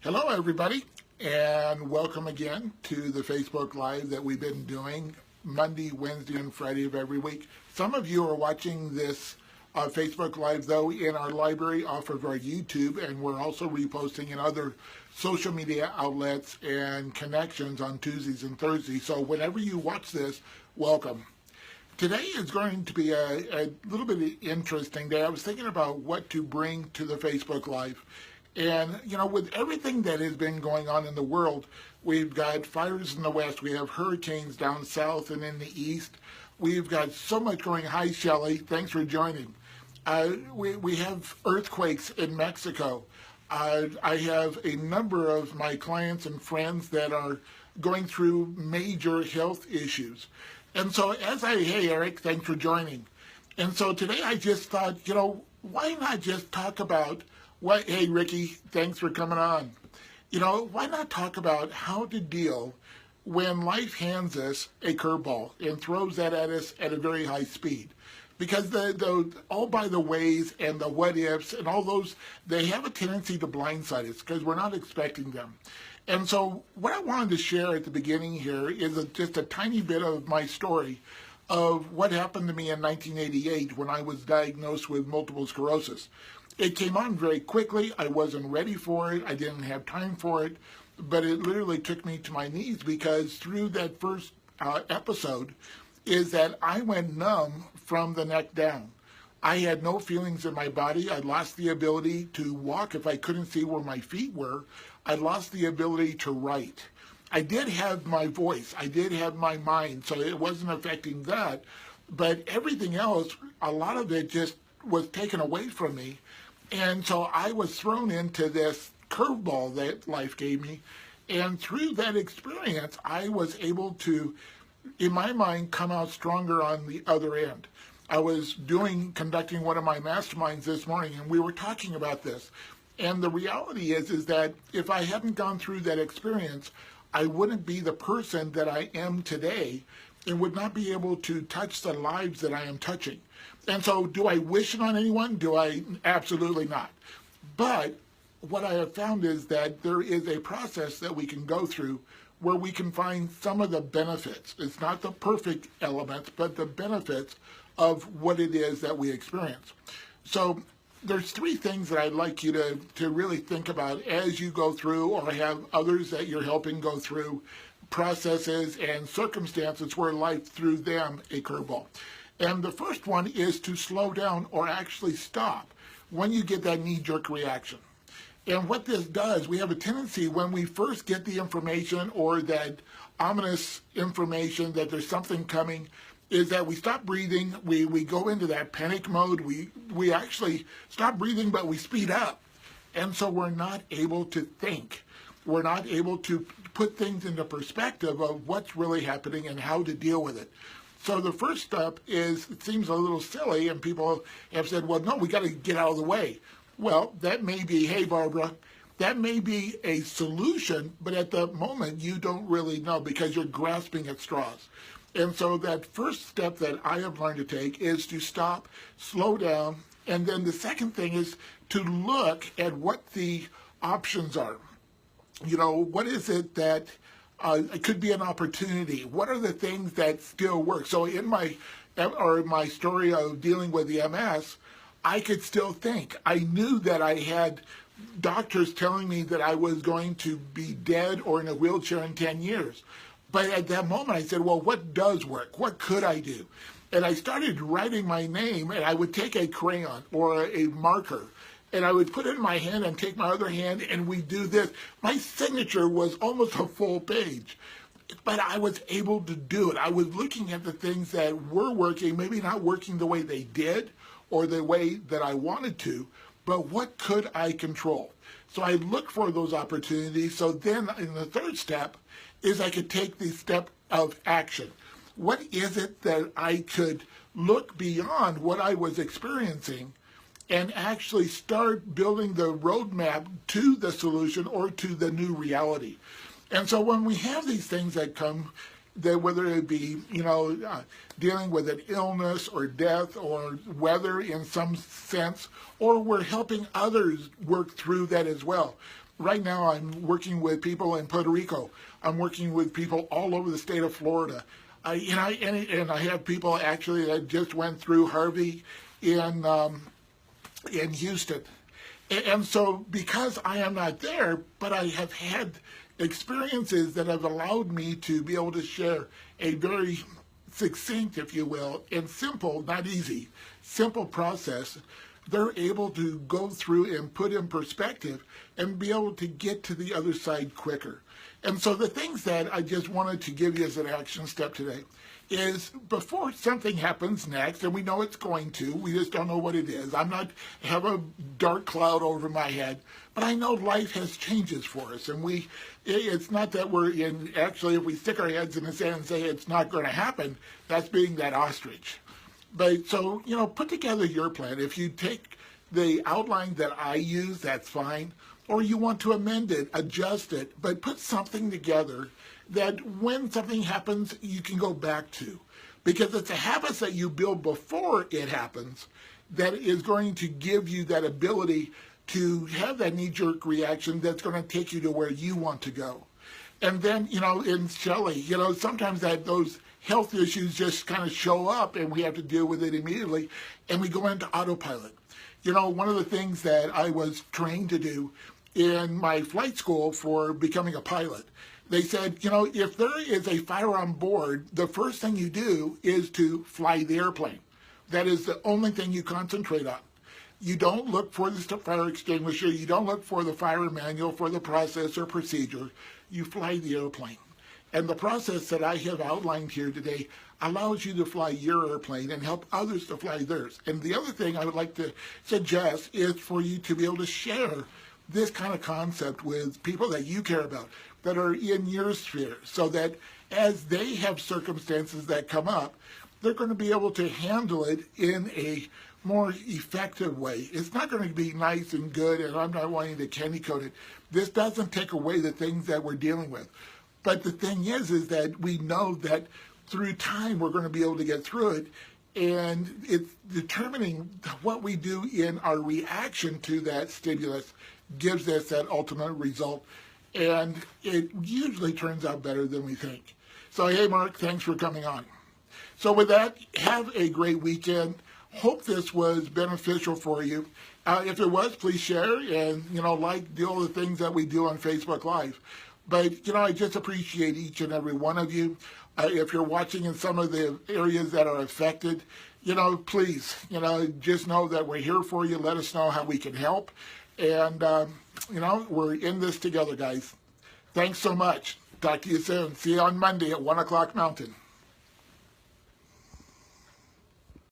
Hello, everybody, and welcome again to the Facebook Live that we've been doing Monday, Wednesday, and Friday of every week. Some of you are watching this Facebook Live, though, in our library off of our YouTube, and we're also reposting in other social media outlets and connections on Tuesdays and Thursdays. So whenever you watch this, welcome. Today is going to be a little bit interesting day. I was thinking about what to bring to the Facebook Live. And, you know, with everything that has been going on in the world, we've got fires in the west, we have hurricanes down south and in the east. We've got so much going. Hi, Shelley. Thanks for joining. We have earthquakes in Mexico. I have a number of my clients and friends that are going through major health issues. And so hey, Eric, thanks for joining. And so today I just thought, you know, why not just talk about hey, Ricky, thanks for coming on. You know, why not talk about how to deal when life hands us a curveball and throws that at us at a very high speed? Because the all by the ways and the what ifs and all those, they have a tendency to blindside us because we're not expecting them. And so what I wanted to share at the beginning here is just a tiny bit of my story of what happened to me in 1988 when I was diagnosed with multiple sclerosis. It came on very quickly. I wasn't ready for it. I didn't have time for it. But it literally took me to my knees because through that first episode is that I went numb from the neck down. I had no feelings in my body. I lost the ability to walk if I couldn't see where my feet were. I lost the ability to write. I did have my voice. I did have my mind, so it wasn't affecting that. But everything else, a lot of it just was taken away from me. And so I was thrown into this curveball that life gave me. And through that experience, I was able to, in my mind, come out stronger on the other end. I was conducting one of my masterminds this morning, and we were talking about this. And the reality is that if I hadn't gone through that experience, I wouldn't be the person that I am today and would not be able to touch the lives that I am touching. And so do I wish it on anyone? Do I? Absolutely not. But what I have found is that there is a process that we can go through where we can find some of the benefits. It's not the perfect elements, but the benefits of what it is that we experience. So there's three things that I'd like you to really think about as you go through or have others that you're helping go through processes and circumstances where life threw them a curveball. And the first one is to slow down or actually stop when you get that knee-jerk reaction. And what this does, we have a tendency when we first get the information or that ominous information that there's something coming, is that we stop breathing, we go into that panic mode, we actually stop breathing, but we speed up. And so we're not able to think. We're not able to put things into perspective of what's really happening and how to deal with it. So the first step is, it seems a little silly, and people have said, well, no, we got to get out of the way. Well, that may be, hey, Barbara, that may be a solution, but at the moment you don't really know because you're grasping at straws. And so that first step that I have learned to take is to stop, slow down, and then the second thing is to look at what the options are. You know, what is it that it could be an opportunity? What are the things that still work? So in my story of dealing with the MS, I could still think. I knew that I had doctors telling me that I was going to be dead or in a wheelchair in 10 years. But at that moment, I said, well, what does work? What could I do? And I started writing my name, and I would take a crayon or a marker, and I would put it in my hand and take my other hand, and we'd do this. My signature was almost a full page, but I was able to do it. I was looking at the things that were working, maybe not working the way they did or the way that I wanted to, but what could I control? So I looked for those opportunities. So then in the third step is I could take the step of action. What is it that I could look beyond what I was experiencing and actually start building the roadmap to the solution or to the new reality? And so when we have these things that come, that whether it be, dealing with an illness or death or weather in some sense, or we're helping others work through that as well. Right now I'm working with people in Puerto Rico. I'm working with people all over the state of Florida. I have people actually that just went through Harvey in Houston. And so because I am not there, but I have had experiences that have allowed me to be able to share a very succinct, if you will, and simple, not easy, simple process, they're able to go through and put in perspective and be able to get to the other side quicker. And so the things that I just wanted to give you as an action step today is before something happens next, and we know it's going to, we just don't know what it is. I'm not have a dark cloud over my head, but I know life has changes for us, and it's not that we're in, actually if we stick our heads in the sand and say it's not going to happen, that's being that ostrich. But so, put together your plan. If you take the outline that I use, that's fine. Or you want to amend it, adjust it, but put something together that when something happens, you can go back to. Because it's a habit that you build before it happens that is going to give you that ability to have that knee-jerk reaction that's going to take you to where you want to go. And then, in Shelley, sometimes those health issues just kind of show up and we have to deal with it immediately, and we go into autopilot. One of the things that I was trained to do in my flight school for becoming a pilot, they said, if there is a fire on board, the first thing you do is to fly the airplane. That is the only thing you concentrate on. You don't look for the fire extinguisher. You don't look for the fire manual for the process or procedure. You fly the airplane. And the process that I have outlined here today allows you to fly your airplane and help others to fly theirs. And the other thing I would like to suggest is for you to be able to share this kind of concept with people that you care about, that are in your sphere, so that as they have circumstances that come up, they're going to be able to handle it in a more effective way. It's not going to be nice and good, and I'm not wanting to candy coat it. This doesn't take away the things that we're dealing with. But the thing is that we know that through time we're going to be able to get through it, and it's determining what we do in our reaction to that stimulus gives us that ultimate result, and it usually turns out better than we think. So, hey, Mark, thanks for coming on. So with that, have a great weekend. Hope this was beneficial for you. If it was, please share and, do all the things that we do on Facebook Live. But, I just appreciate each and every one of you. If you're watching in some of the areas that are affected, please, just know that we're here for you. Let us know how we can help. And, we're in this together, guys. Thanks so much. Talk to you soon. See you on Monday at 1 o'clock Mountain.